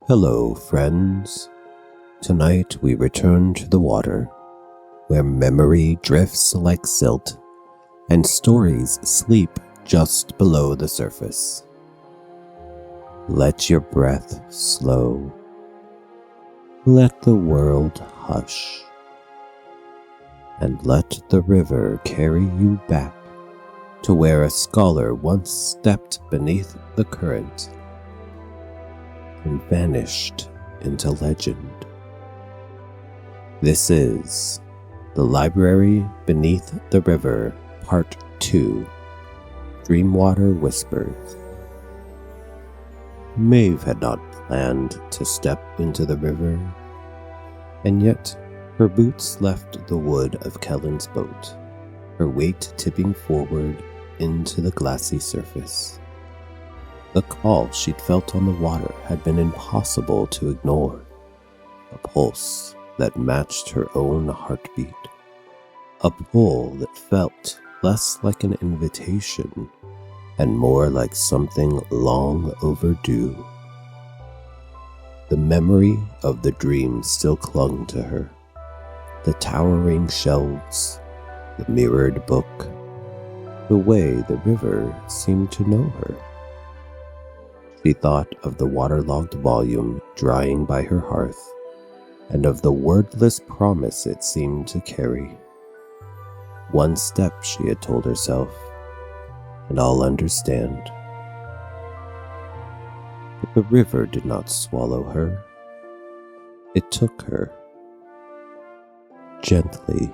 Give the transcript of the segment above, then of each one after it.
Hello, friends. Tonight we return to the water, where memory drifts like silt, and stories sleep just below the surface. Let your breath slow. Let the world hush. And let the river carry you back to where a scholar once stepped beneath the current and vanished into legend. This is The Library Beneath the River, Part 2, Dreamwater Whispers. Maeve had not planned to step into the river, and yet her boots left the wood of Kellen's boat, her weight tipping forward into the glassy surface. The call she'd felt on the water had been impossible to ignore, a pulse that matched her own heartbeat, a pull that felt less like an invitation and more like something long overdue. The memory of the dream still clung to her, the towering shelves, the mirrored book, the way the river seemed to know her. She thought of the waterlogged volume drying by her hearth, and of the wordless promise it seemed to carry. One step, she had told herself, and I'll understand. But the river did not swallow her. It took her, gently,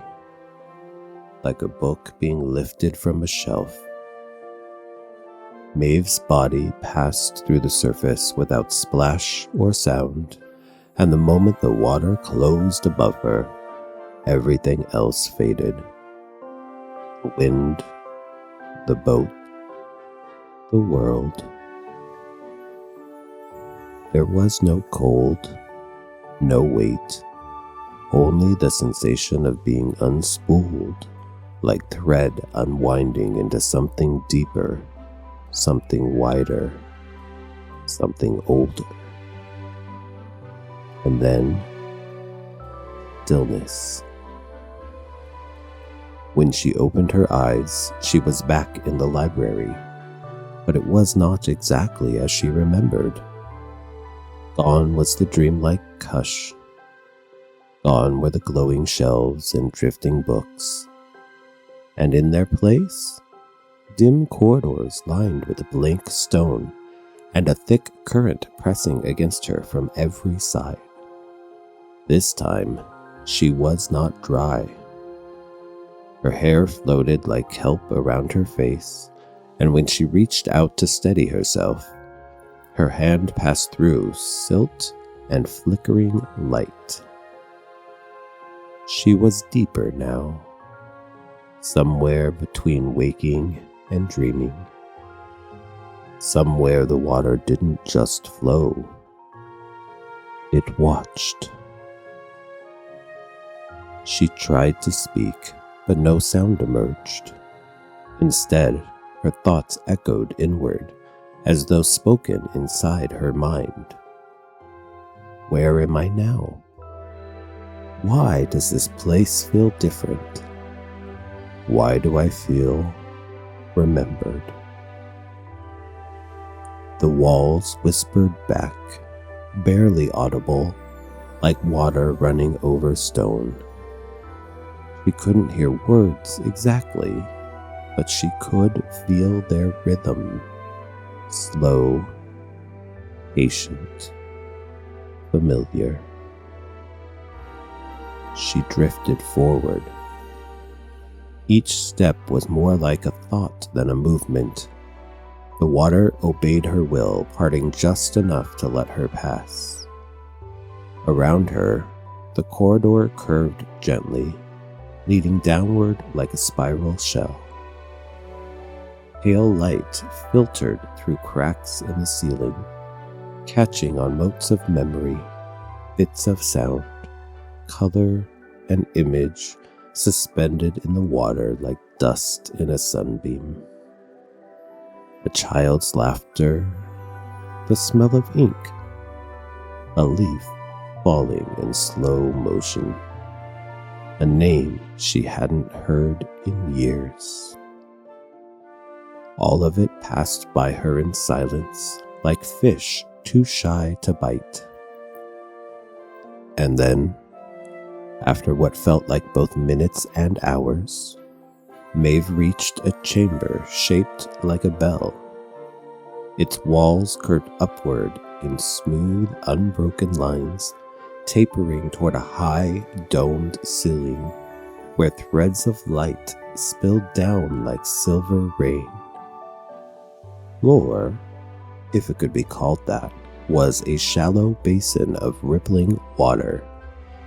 like a book being lifted from a shelf. Maeve's body passed through the surface without splash or sound, and the moment the water closed above her, everything else faded. The wind, the boat, the world. There was no cold, no weight, only the sensation of being unspooled, like thread unwinding into something deeper, something wider, something older. And then, stillness. When she opened her eyes, she was back in the library, but it was not exactly as she remembered. Gone was the dreamlike hush. Gone were the glowing shelves and drifting books. And in their place, dim corridors lined with blank stone, and a thick current pressing against her from every side. This time, she was not dry. Her hair floated like kelp around her face, and when she reached out to steady herself, her hand passed through silt and flickering light. She was deeper now, somewhere between waking and dreaming. Somewhere the water didn't just flow, it watched. She tried to speak, but no sound emerged. Instead, her thoughts echoed inward, as though spoken inside her mind. Where am I now? Why does this place feel different? Why do I feel remembered? The walls whispered back, barely audible, like water running over stone. She couldn't hear words exactly, but she could feel their rhythm, slow, patient, familiar. She drifted forward. Each step was more like a thought than a movement. The water obeyed her will, parting just enough to let her pass. Around her, the corridor curved gently, leading downward like a spiral shell. Pale light filtered through cracks in the ceiling, catching on motes of memory, bits of sound, color, and image suspended in the water like dust in a sunbeam. A child's laughter, the smell of ink, a leaf falling in slow motion, a name she hadn't heard in years. All of it passed by her in silence, like fish too shy to bite. And then, after what felt like both minutes and hours, Maeve reached a chamber shaped like a bell. Its walls curved upward in smooth, unbroken lines, tapering toward a high, domed ceiling, where threads of light spilled down like silver rain. Floor, if it could be called that, was a shallow basin of rippling water,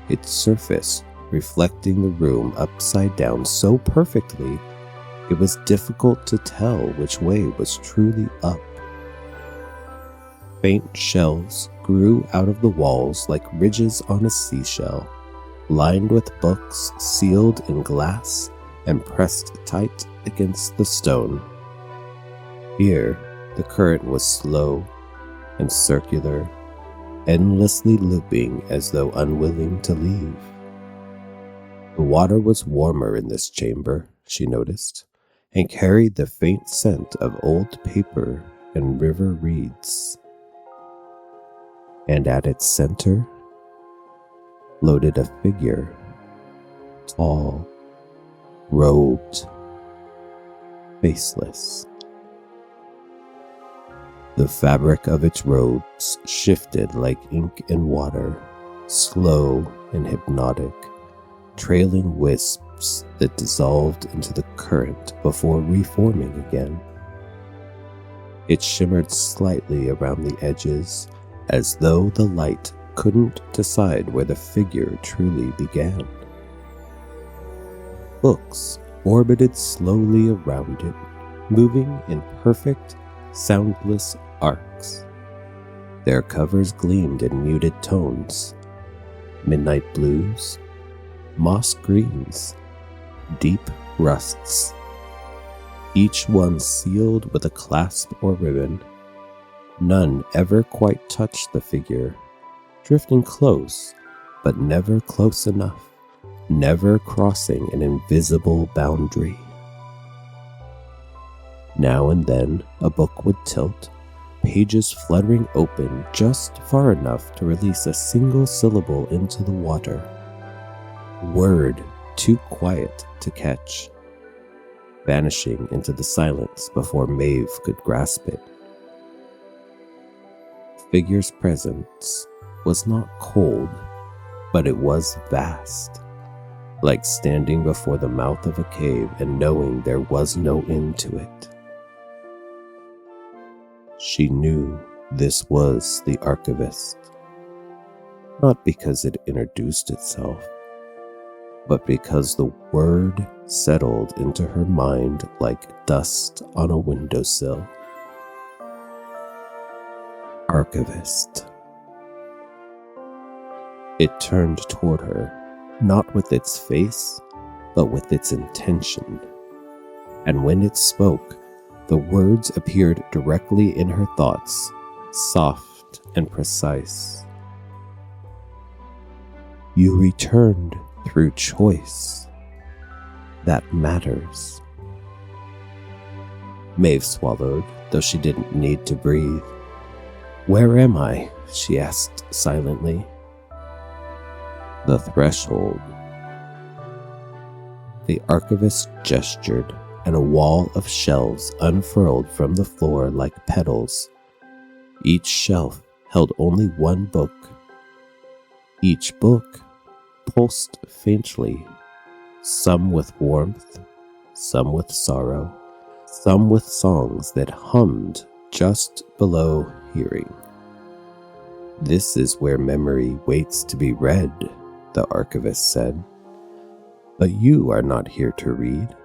its surface reflecting the room upside down so perfectly it was difficult to tell which way was truly up. Faint shelves grew out of the walls like ridges on a seashell, lined with books sealed in glass and pressed tight against the stone. Here, the current was slow and circular, endlessly looping as though unwilling to leave. The water was warmer in this chamber, she noticed, and carried the faint scent of old paper and river reeds. And at its center floated a figure, tall, robed, faceless. The fabric of its robes shifted like ink and water, slow and hypnotic, trailing wisps that dissolved into the current before reforming again. It shimmered slightly around the edges, as though the light couldn't decide where the figure truly began. Books orbited slowly around it, moving in perfect, soundless arcs. Their covers gleamed in muted tones, midnight blues, moss greens, deep rusts, each one sealed with a clasp or ribbon. None ever quite touched the figure, drifting close, but never close enough, never crossing an invisible boundary. Now and then, a book would tilt, pages fluttering open just far enough to release a single syllable into the water. Word too quiet to catch, vanishing into the silence before Maeve could grasp it. The figure's presence was not cold, but it was vast, like standing before the mouth of a cave and knowing there was no end to it. She knew this was the archivist, not because it introduced itself, but because the word settled into her mind like dust on a windowsill. Archivist. It turned toward her, not with its face, but with its intention. And when it spoke, the words appeared directly in her thoughts, soft and precise. You returned through choice. That matters. Maeve swallowed, though she didn't need to breathe. Where am I? She asked silently. The threshold. The archivist gestured, and a wall of shelves unfurled from the floor like petals. Each shelf held only one book. Each book pulsed faintly, some with warmth, some with sorrow, some with songs that hummed just below hearing. This is where memory waits to be read, the archivist said. But you are not here to read.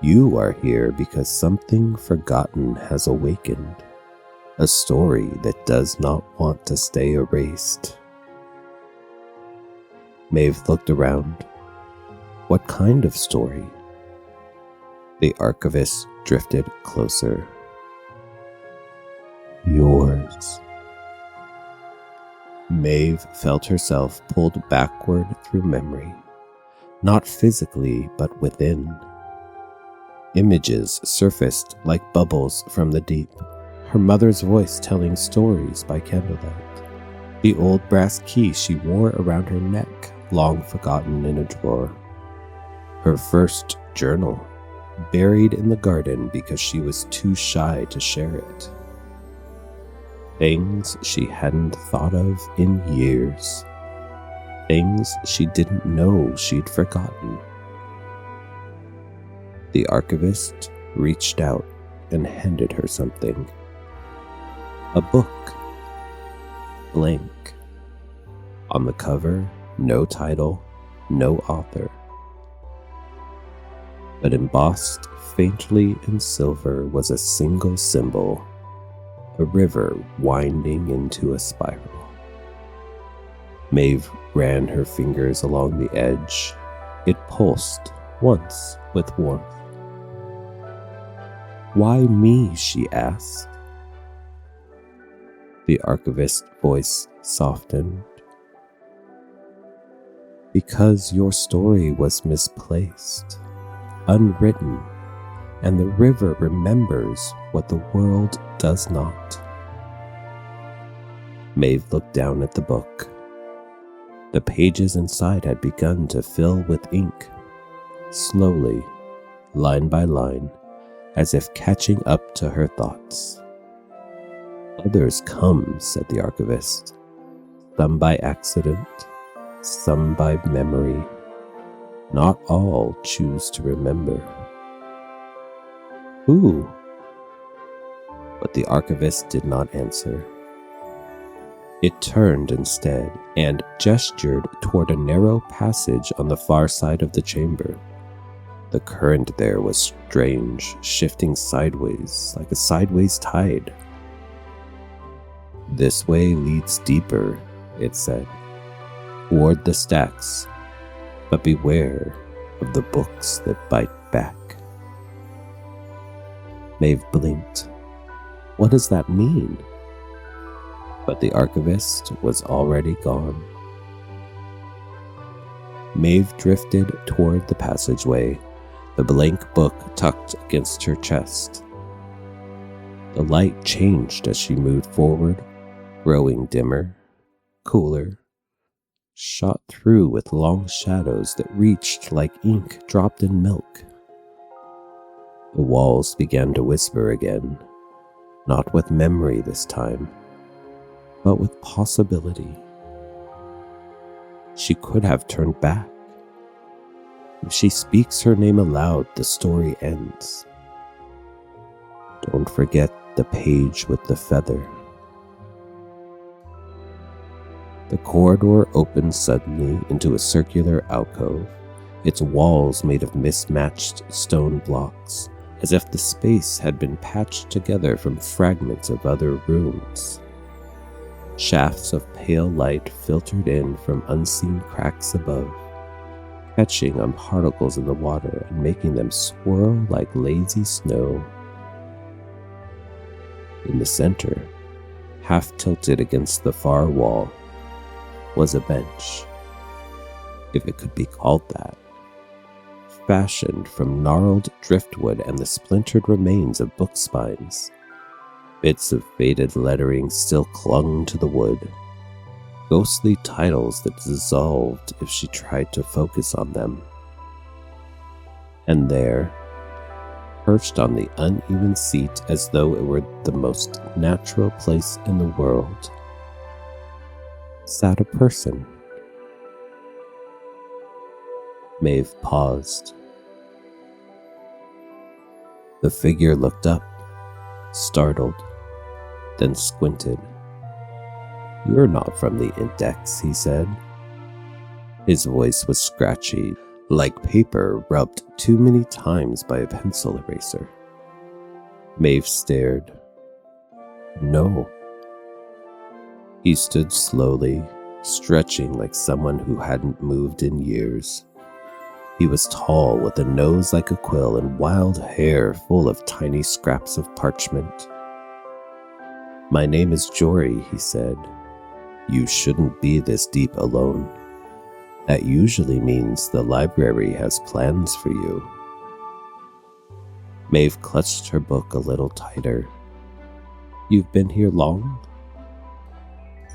You are here because something forgotten has awakened, a story that does not want to stay erased. Maeve looked around. What kind of story? The archivist drifted closer. Yours. Maeve felt herself pulled backward through memory, not physically but within. Images surfaced like bubbles from the deep, her mother's voice telling stories by candlelight, the old brass key she wore around her neck, long forgotten in a drawer, her first journal, buried in the garden because she was too shy to share it. Things she hadn't thought of in years. Things she didn't know she'd forgotten. The archivist reached out and handed her something. A book. Blank. On the cover, no title, no author. But embossed faintly in silver was a single symbol, a river winding into a spiral. Maeve ran her fingers along the edge. It pulsed once with warmth. "Why me?" she asked. The archivist's voice softened. "Because your story was misplaced, unwritten, and the river remembers what the world does not." Maeve looked down at the book. The pages inside had begun to fill with ink, slowly, line by line, as if catching up to her thoughts. "Others come," said the archivist, "some by accident, some by memory. Not all choose to remember." "Who?" But the archivist did not answer. It turned instead and gestured toward a narrow passage on the far side of the chamber. The current there was strange, shifting sideways, like a sideways tide. "This way leads deeper," it said, "toward the stacks, but beware of the books that bite back." Maeve blinked. "What does that mean?" But the archivist was already gone. Maeve drifted toward the passageway, the blank book tucked against her chest. The light changed as she moved forward, growing dimmer, cooler, shot through with long shadows that reached like ink dropped in milk. The walls began to whisper again, not with memory this time, but with possibility. She could have turned back. If she speaks her name aloud, the story ends. Don't forget the page with the feather. The corridor opened suddenly into a circular alcove, its walls made of mismatched stone blocks, as if the space had been patched together from fragments of other rooms. Shafts of pale light filtered in from unseen cracks above, catching on particles in the water and making them swirl like lazy snow. In the center, half tilted against the far wall, was a bench, if it could be called that, fashioned from gnarled driftwood and the splintered remains of book spines. Bits of faded lettering still clung to the wood, ghostly titles that dissolved if she tried to focus on them. And there, perched on the uneven seat as though it were the most natural place in the world, sat a person. Maeve paused. The figure looked up, startled, then squinted. "You're not from the index," he said. His voice was scratchy, like paper rubbed too many times by a pencil eraser. Maeve stared. "No." He stood slowly, stretching like someone who hadn't moved in years. He was tall, with a nose like a quill and wild hair full of tiny scraps of parchment. "My name is Jory," he said. You shouldn't be this deep alone. That usually means the library has plans for you. Maeve clutched her book a little tighter. You've been here long?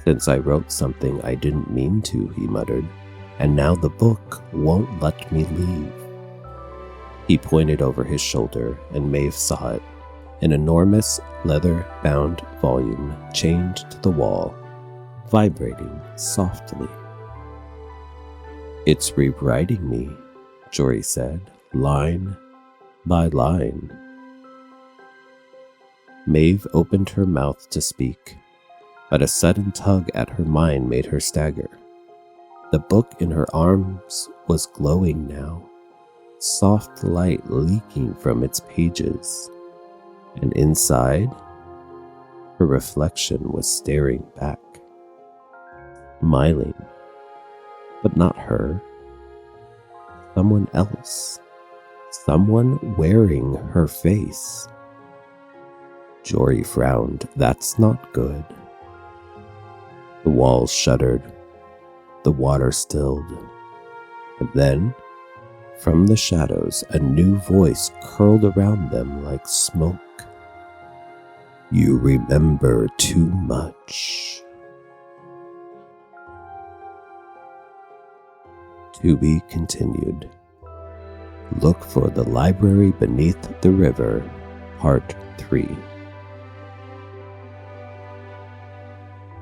Since I wrote something I didn't mean to, he muttered, and now the book won't let me leave. He pointed over his shoulder, and Maeve saw it, an enormous leather-bound volume chained to the wall, vibrating softly. It's rewriting me, Jory said, line by line. Maeve opened her mouth to speak, but a sudden tug at her mind made her stagger. The book in her arms was glowing now, soft light leaking from its pages, and inside, her reflection was staring back, smiling, but not her. Someone else, someone wearing her face. Jory frowned. That's not good. The walls shuddered, the water stilled, and then, from the shadows, a new voice curled around them like smoke. You remember too much. To be continued. Look for The Library Beneath the River, Part 3.